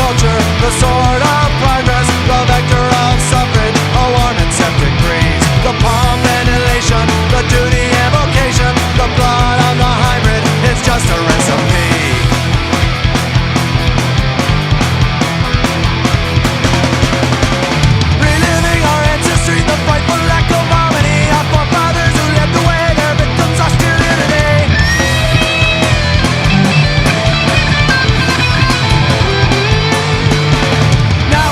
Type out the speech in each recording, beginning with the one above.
culture, the sword of progress, the vector of suffrage, a warm and septic breeze, the pomp and elation, the duty and vocation, the blood of the hybrid, it's just a recipe. Reliving our ancestry, the frightful lack of harmony, our forefathers who led the way, their victims are still here today. Now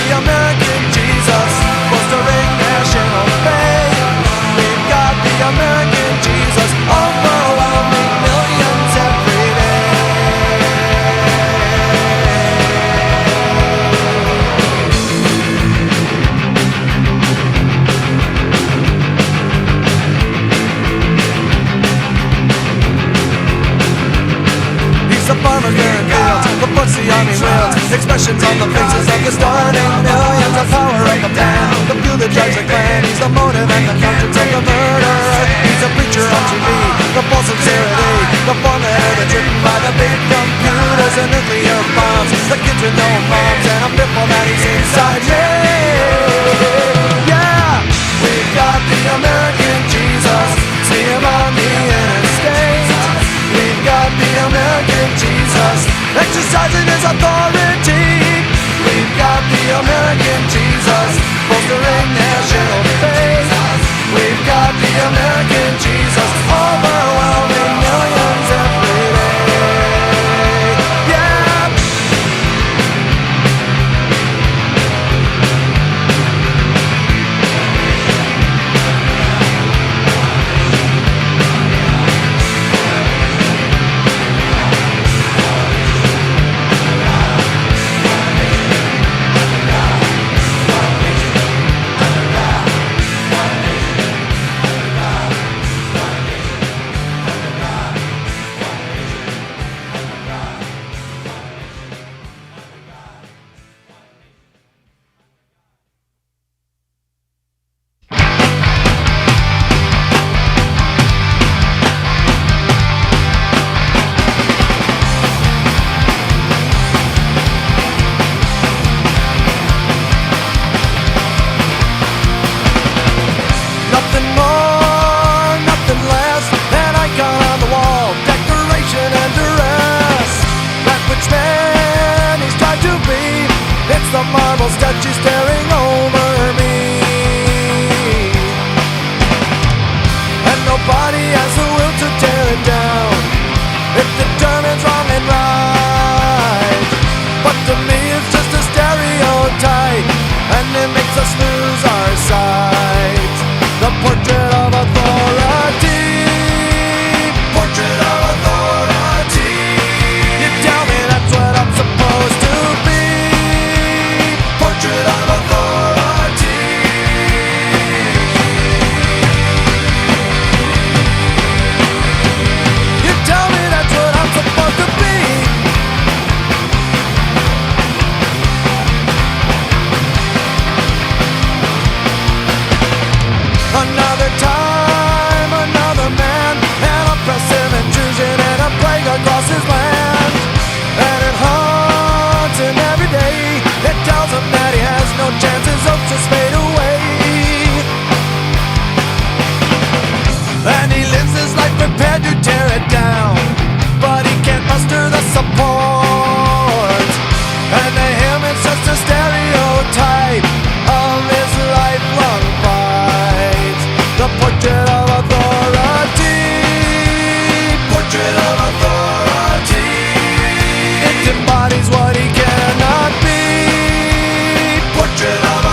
the American Jesus, bolstering national faith. We've got the American Jesus, overwhelming millions every day. He's the farmer clearing fields, the books the army wields, expressions on the faces of the starting millions. The power of the man, the fuel that drives the clan. He's the motive and the conscience of the murderer. He's a preacher on TV, the false sincerity, the formula that's written by the big computers and nuclear bombs. The kids with no moms, and I'm fearful that he's inside me. Yeah, we've got the American Jesus, see him on the interstate. We've got the American Jesus, exercising his authority. We've got the American Jesus, bolstering national faith. We've got the American Jesus, overwhelming millions every day. Yeah. Nothing more, nothing less, an icon on the wall, decoration and duress. That which man he's tried to be, it's the marble statue staring over me. And nobody has the will to tear it down. It determines wrong and right. But to me it's just a stereotype, and it makes us lose our sight. The portrait of authority, portrait of authority. You tell me that's what I'm supposed to be. Portrait of authority. You tell me that's what I'm supposed to be. Another time, another man, an oppressive intrusion and a plague across his land. And it haunts him every day. It tells him that he has no chance, his hopes just fade away. And he lives his life prepared to tear it down, but he can't muster the support. And to him it's just a stereotype of his lifelong fight. The portrait of authority, portrait of authority. It embodies what he cannot be. Portrait of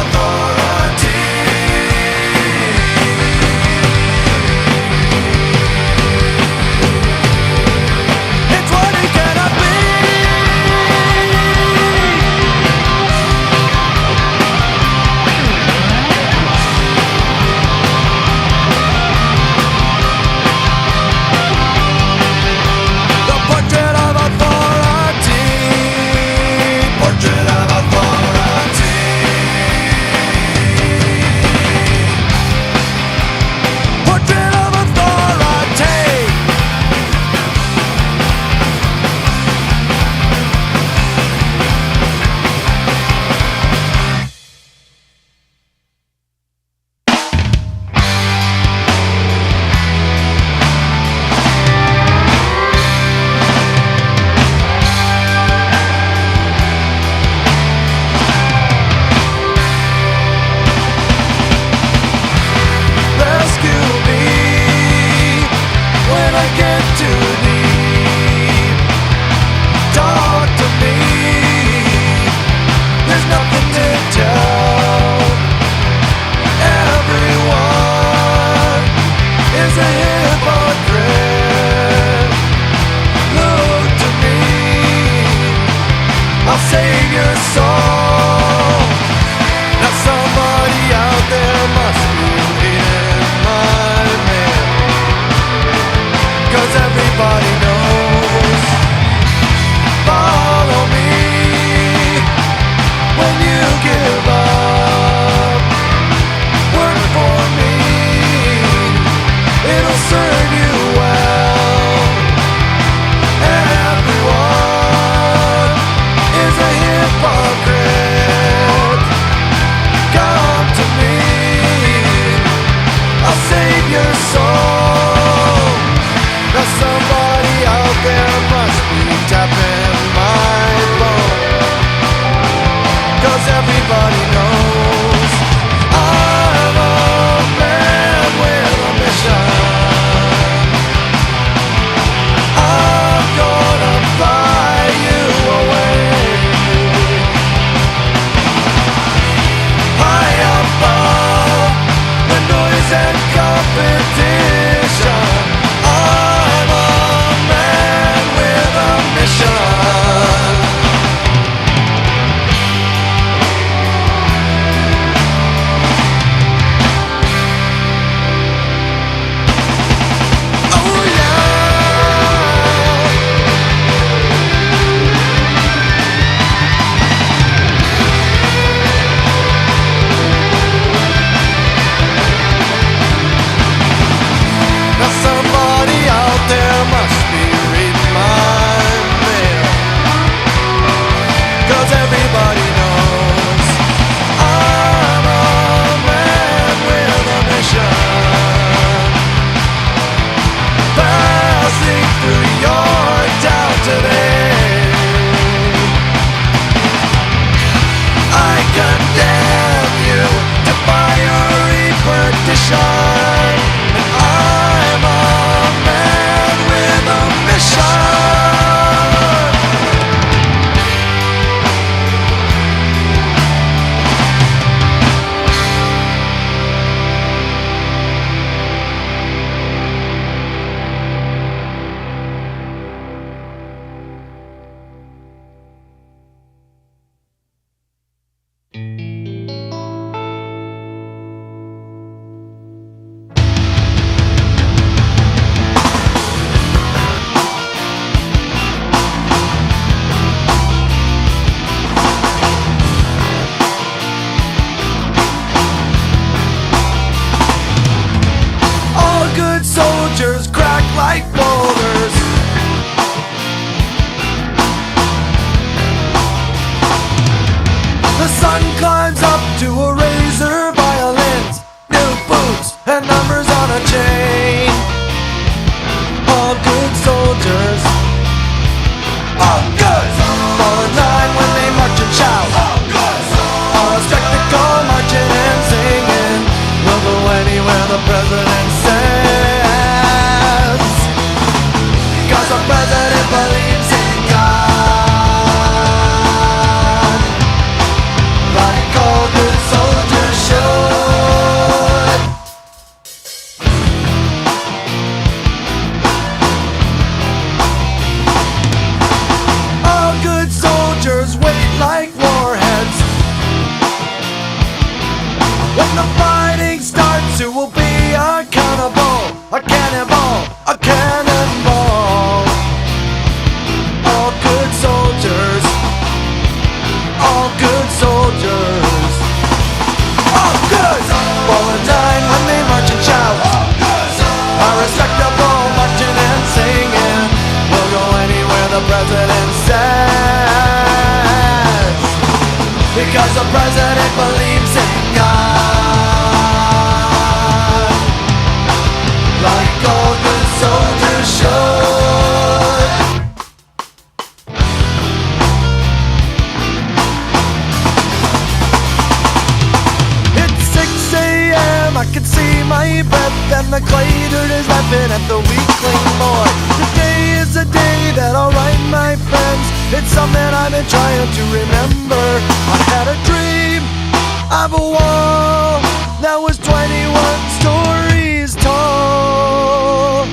like boulders. The sun climbs up to a razor, violins, new boots, and numbers on a chain. All good soldiers, all good. Fall in line when they march and shout. All spectacle, marching and singing. We'll go anywhere the president says, 'cause the president believes in God, like all good soldiers should. All good soldiers wait like warheads. When the fighting starts, who will be accountable? A cannonball, a cannonball. All good soldiers, all good soldiers, all good. Fall in line when they march and shout. Are respectable, marching and singing. We'll go anywhere the president says, because the president believes in God, like all good soldiers should. It's 6 a.m., I can see my breath, and the clay dirt is laughing at the weakling boy. Today is a day that I'll write, my friends. It's something I've been trying to remember. I had a dream of a wall that was 21 stories tall.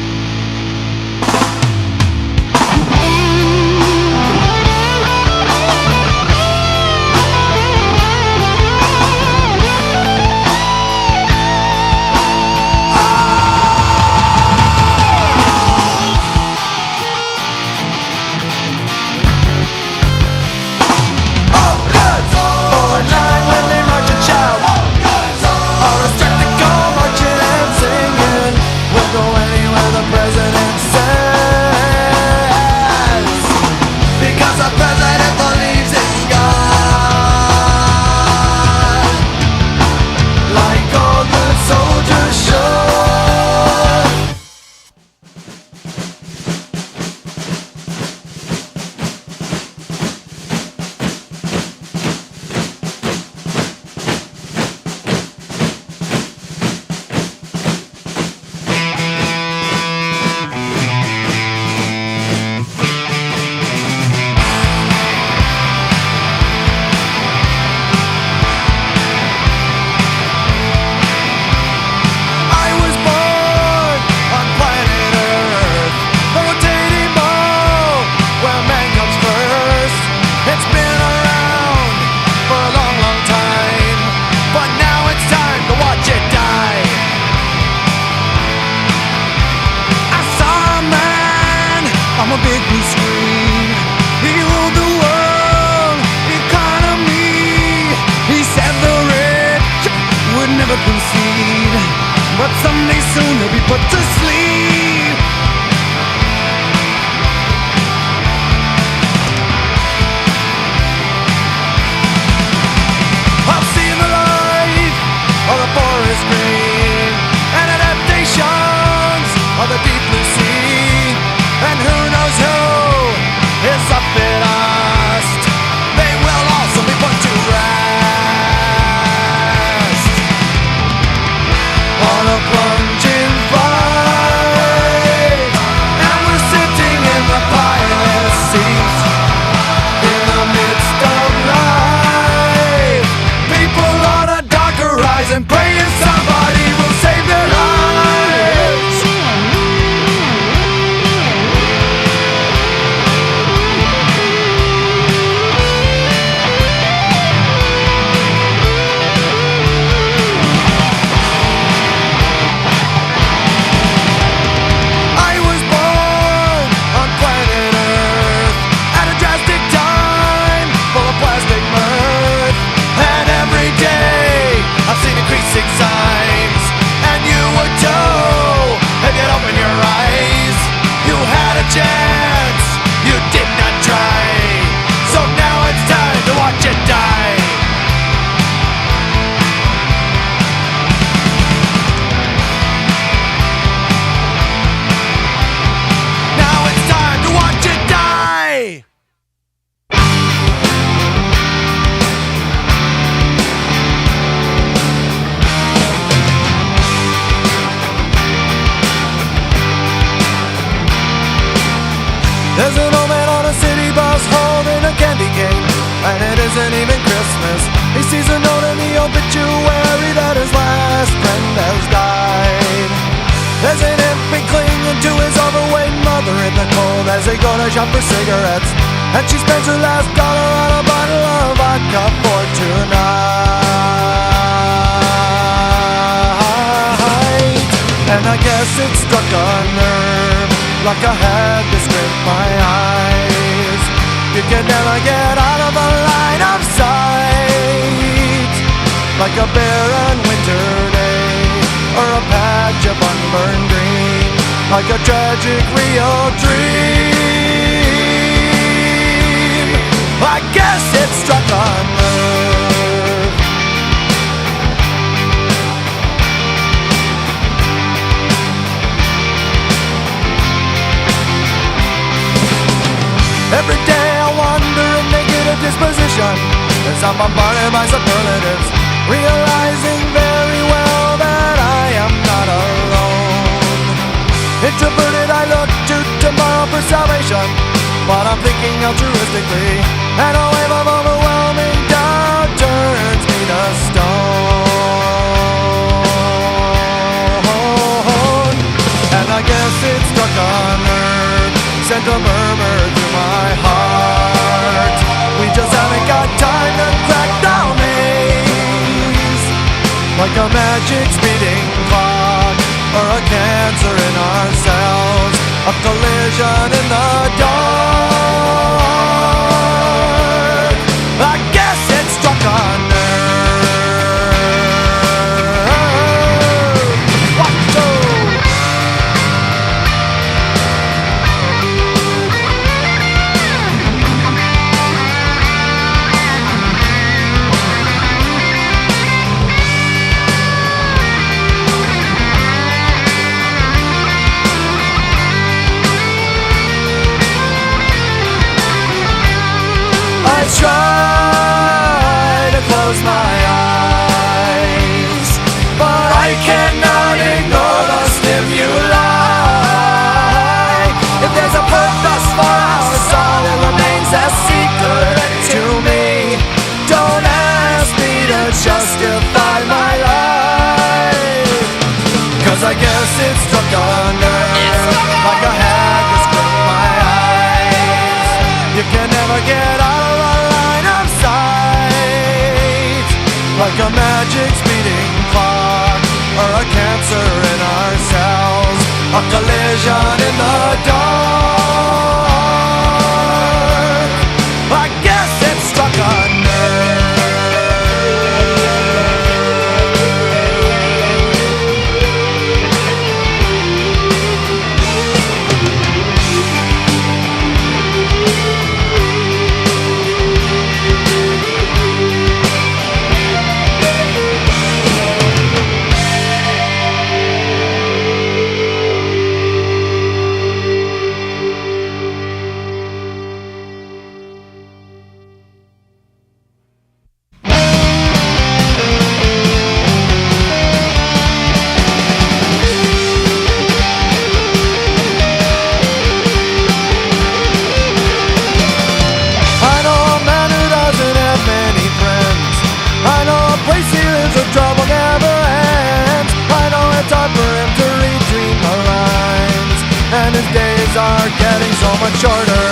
All good. Fall in line when they march and shout. isn't even Christmas. He sees a note in the obituary that his last friend has died. There's an infant clinging to his overweight mother in the cold as they go to shop for cigarettes, and she spends her last dollar on a bottle of vodka for tonight. And I guess it struck a nerve, like I had to scrape my eyes. You can never get out of a line of sight, like a barren winter day, or a patch of unburned green, like a tragic real dream. I guess it struck a nerve. Every day I wander in negative disposition as I'm bombarded by superlatives, realizing very well that I am not alone. Introverted, I look to tomorrow for salvation, but I'm thinking altruistically, and a wave of overwhelming doubt turns me to stone. And I guess it struck a nerve, sent a murmur through my heart. We just haven't got time to crack the maze, like a magic speeding clock, or a cancer in our cells, a collision in the dark. I guess it struck a nerve. Watch-o! Try to close my eyes, but I cannot ignore the stimuli. If there's a purpose for our song, it remains a secret to me. Don't ask me to justify my life, 'cause I guess it struck a nerve, like I had to scrape my eyes. You can never get out of a line of sight, like a magic speeding clock, or a cancer in our cells, a collision in the dark. I guess it struck a nerve. Are getting so much shorter.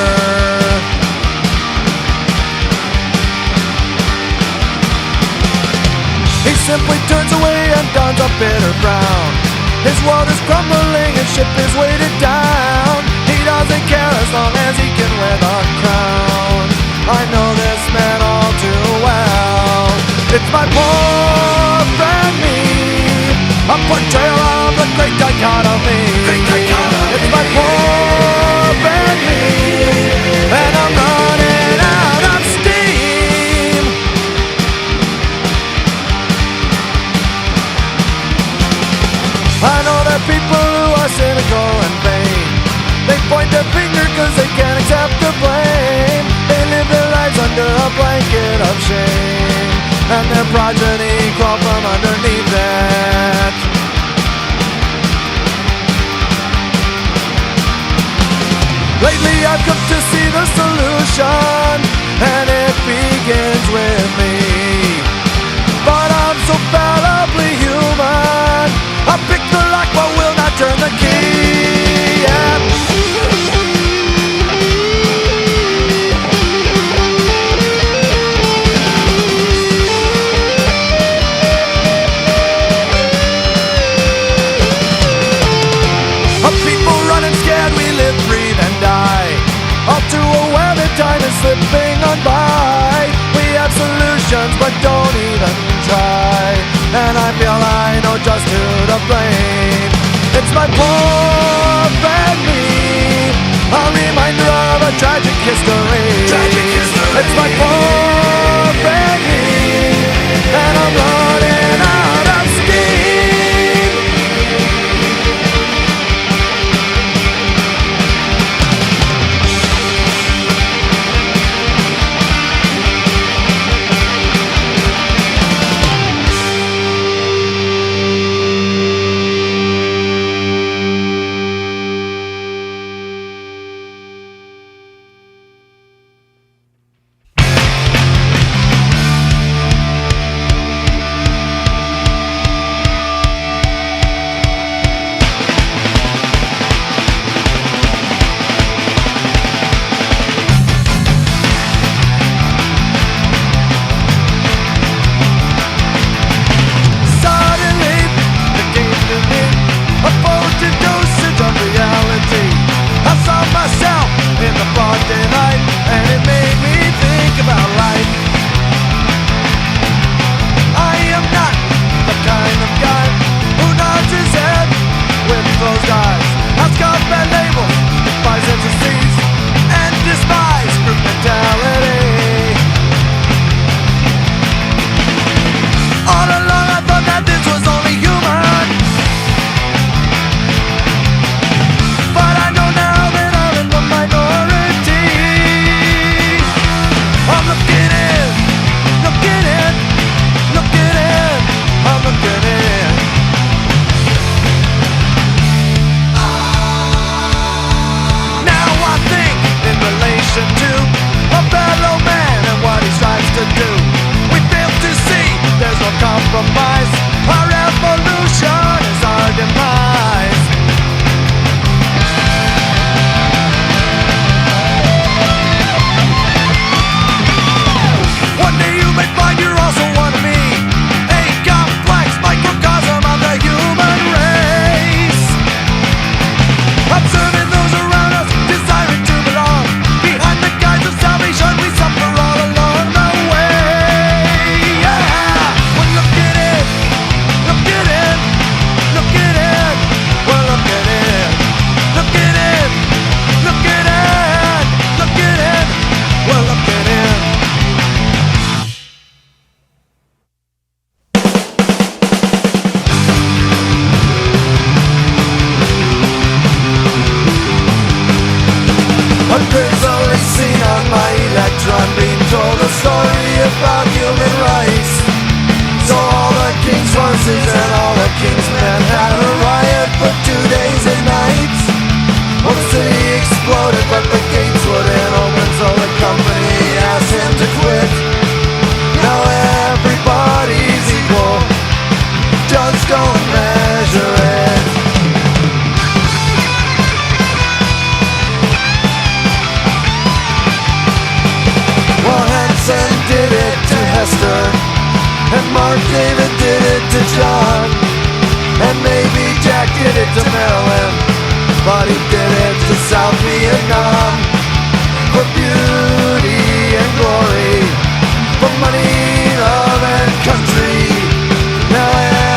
He simply turns away and dons a bitter frown. His world is crumbling, his ship is weighted down. He doesn't care as long as he can wear the crown. I know this man all too well. It's my poor friend me, a portrayal of the great dichotomy. It's my poor friend me, and I'm running out of steam. I know there are people who are cynical and vain. They point their finger 'cause they can't accept the blame. They live their lives under a blanket of shame, and their progeny crawl from underneath it. Lately I've come to see the solution, and it begins but don't even try. And I feel I know just who to blame. It's my poor friend me, a reminder of a tragic history. It's my poor friend me, and I'm running out of steam. Compromise, our revolution is our demise. One day you may find you're also one of me, a complex microcosm of the human race. Observing those around us, desiring to belong. Behind the guise of salvation, we suffer all along the way. A grizzly scene on my electron beam told a story about human rights. So all the king's horses and all the king's men had a riot for 2 days and nights. Well, the city exploded, but the gates wouldn't open, so the company asked him to quit. Now everybody's equal, just don't measure it. Hanson did it to Hester, and Mark David did it to John, and maybe Jack did it to Marilyn, but he did it to South Vietnam. For beauty and glory, for money, love and country. Now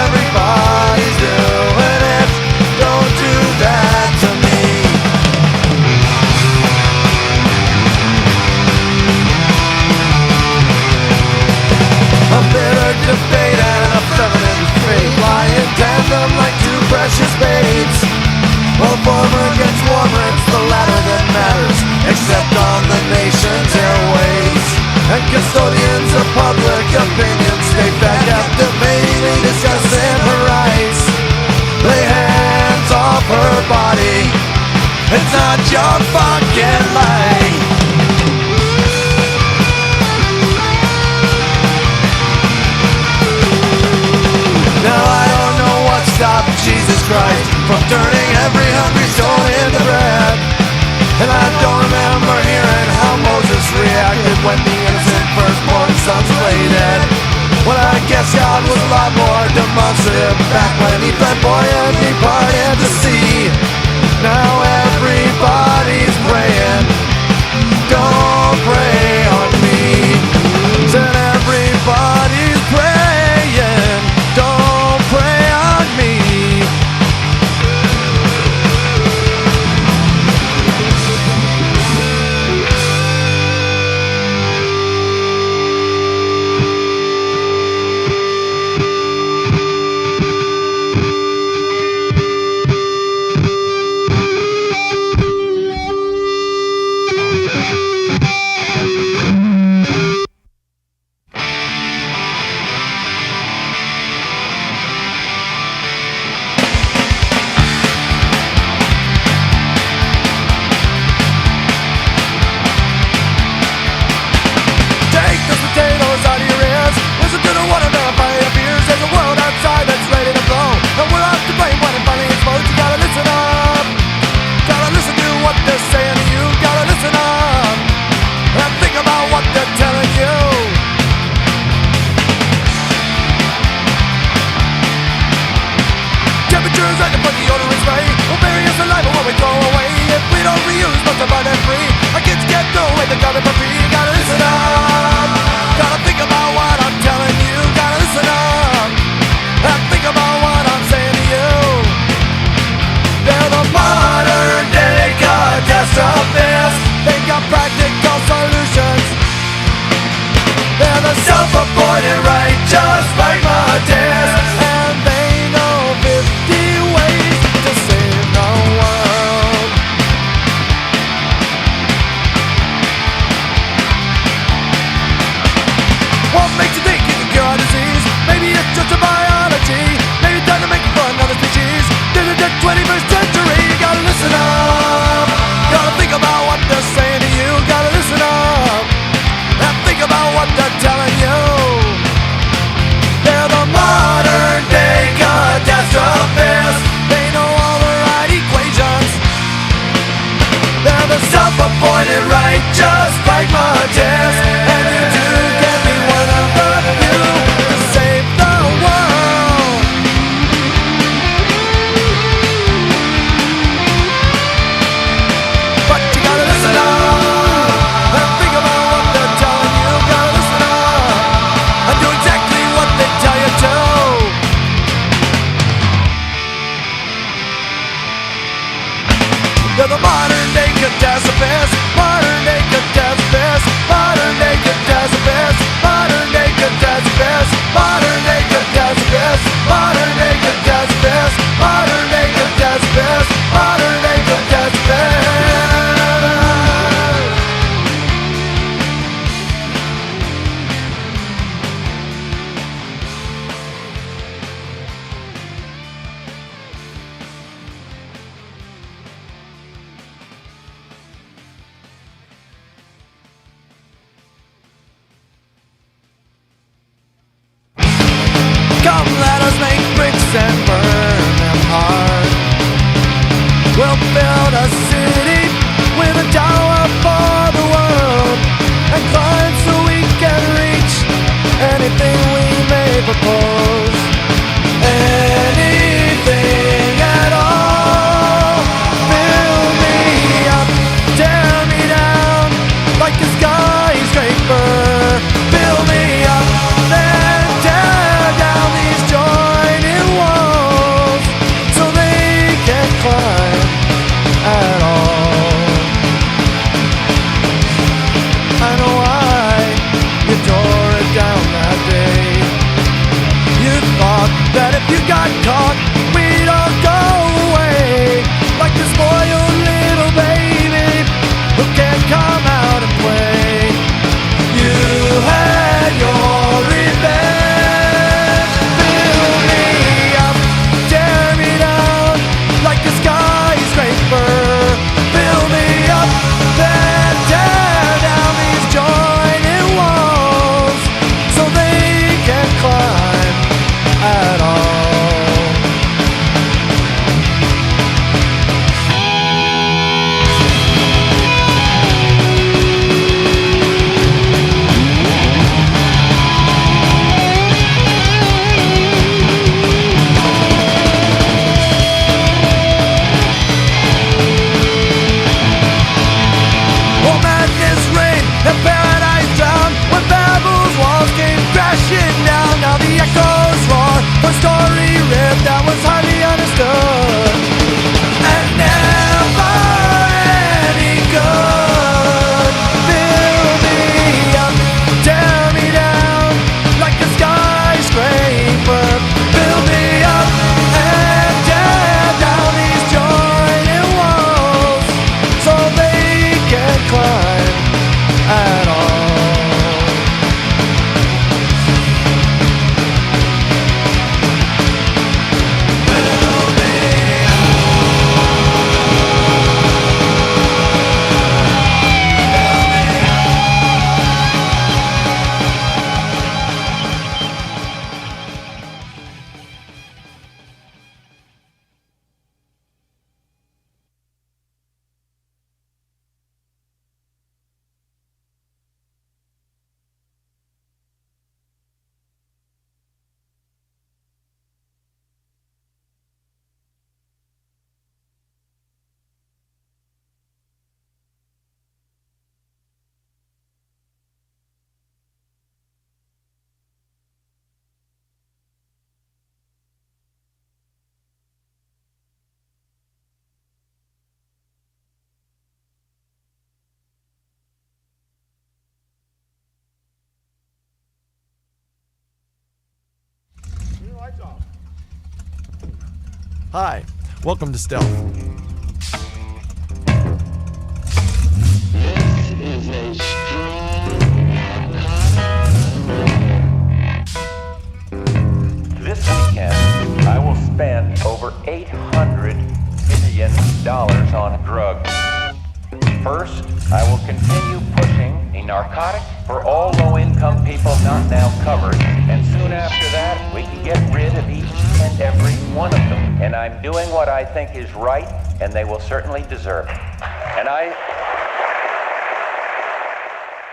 everybody's doing it, don't do that to me. A bitter debate and a feminine fate lie in tandem like two precious baits. Well, former gets warmer, it's the latter that matters, except on the nation's airways. And custodians of public opinion stay back at debating, discussing her rights. Lay hands off her body, it's not your fucking life. Now I don't know what stopped Jesus Christ from turning every hungry soul into bread. And I don't remember hearing how Moses reacted when the innocent firstborn sons lay dead. Well, I guess God was a lot more demonstrative back when he fed boy and he parted the sea. Now everybody's praying, don't pray on me. Said everybody there's a world outside that's ready to blow, and we're off to blame when it finally explodes. You gotta listen up, gotta listen to what they're saying to you. Gotta listen up and think about what they're telling you. Temperature's right, but the odor is right. We'll bury us alive and what we throw away. If we don't reuse, must have run it free. Our kids can't throw away the garbage for free. Gotta listen up, gotta think about what I'm telling you. Gotta listen up and think about what I'm saying to you. They're the modern day catastrophists. They got practical solutions. They're the self-appointed righteous pragmatists, and they know 50 ways to save the world. What makes you think you can cure our disease? Maybe it's just a biology. Maybe time to make it for another species. This is the 21st century. You gotta listen up, gotta think about what they're saying to you. Gotta listen up and think about what they're telling you. They're the modern day catastrophists. They know all the right equations. They're the self-appointed righteous pragmatists, and you too can be one of the few to save the world. But you gotta listen up and think about what they're telling you. Gotta listen up and do exactly what they tell you to. They're the modern day catastrophists. Modern day catastrophists. Modern day catastrophists. Modern day catastrophists. Modern day catastrophists. Modern day catastrophists. Modern day catastrophists. Modern day catastrophists. Come, let us make bricks and burn them hard. We'll build a city with a tower for the world, and climb so we can reach anything we may propose. Anything at all. Build me up, tear me down like a skyscraper. Build me up, then tear down these joining walls so they can't climb at all. I know why you tore it down that day. You thought that if you got caught, we'd all go away like the spoiled little baby who can't come out and play. You had your revenge. Build me up, tear me down like a skyscraper. Build me up, then tear down these joining walls so they can't climb at all. Hi, welcome to Stealth. This is a strong This weekend, I will spend over $800 million on drugs. First, I will continue pushing a narcotic for all low-income people not now covered, and soon after that, we can get rid of each and every one of them. And I'm doing what I think is right, and they will certainly deserve it. And I